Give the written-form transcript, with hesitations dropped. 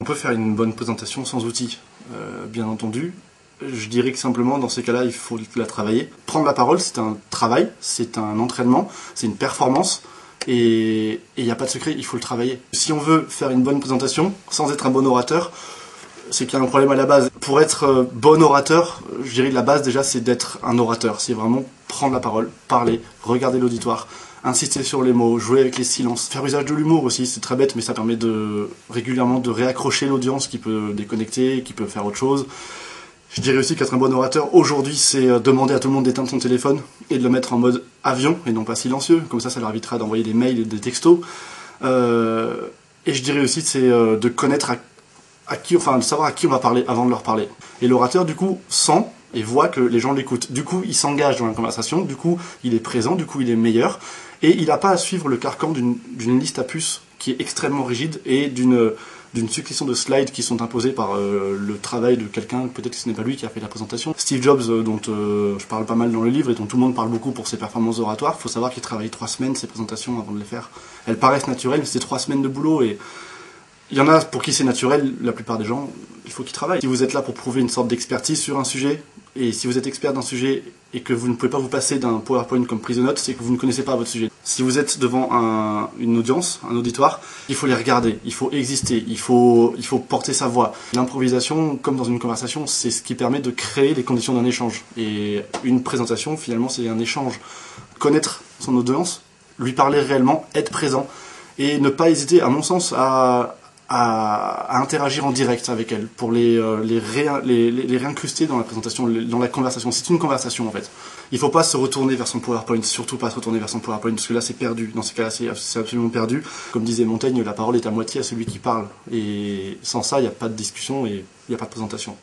On peut faire une bonne présentation sans outils, bien entendu. Je dirais que simplement, dans ces cas-là, il faut la travailler. Prendre la parole, c'est un travail, c'est un entraînement, c'est une performance, et il n'y a pas de secret, il faut le travailler. Si on veut faire une bonne présentation, sans être un bon orateur, c'est qu'il y a un problème à la base. Pour être bon orateur, je dirais que la base déjà, c'est d'être un orateur. C'est vraiment prendre la parole, parler, regarder l'auditoire, insister sur les mots, jouer avec les silences, faire usage de l'humour aussi, c'est très bête, mais ça permet régulièrement de réaccrocher l'audience qui peut déconnecter, qui peut faire autre chose. Je dirais aussi qu'être un bon orateur, aujourd'hui, c'est demander à tout le monde d'éteindre son téléphone et de le mettre en mode avion et non pas silencieux. Comme ça leur évitera d'envoyer des mails et des textos. Et je dirais aussi, c'est de connaître de savoir à qui on va parler avant de leur parler. Et l'orateur, du coup, sent et voit que les gens l'écoutent. Du coup, il s'engage dans la conversation, du coup, il est présent, du coup, il est meilleur. Et il n'a pas à suivre le carcan d'une liste à puces qui est extrêmement rigide et d'une succession de slides qui sont imposés par le travail de quelqu'un, peut-être que ce n'est pas lui qui a fait la présentation. Steve Jobs, dont je parle pas mal dans le livre et dont tout le monde parle beaucoup pour ses performances oratoires, il faut savoir qu'il travaille 3 semaines ses présentations avant de les faire. Elles paraissent naturelles, mais c'est 3 semaines de boulot et il y en a pour qui c'est naturel, la plupart des gens, il faut qu'ils travaillent. Si vous êtes là pour prouver une sorte d'expertise sur un sujet, et si vous êtes expert d'un sujet et que vous ne pouvez pas vous passer d'un PowerPoint comme prise de notes, c'est que vous ne connaissez pas votre sujet. Si vous êtes devant une audience, un auditoire, il faut les regarder, il faut exister, il faut porter sa voix. L'improvisation, comme dans une conversation, c'est ce qui permet de créer les conditions d'un échange. Et une présentation, finalement, c'est un échange. Connaître son audience, lui parler réellement, être présent, et ne pas hésiter, à mon sens, à interagir en direct avec elle, pour les réincruster dans la présentation, dans la conversation. C'est une conversation en fait. Il ne faut pas se retourner vers son PowerPoint, surtout pas se retourner vers son PowerPoint, parce que là c'est perdu. Dans ces cas-là, c'est absolument perdu. Comme disait Montaigne, la parole est à moitié à celui qui parle. Et sans ça, il n'y a pas de discussion et il n'y a pas de présentation.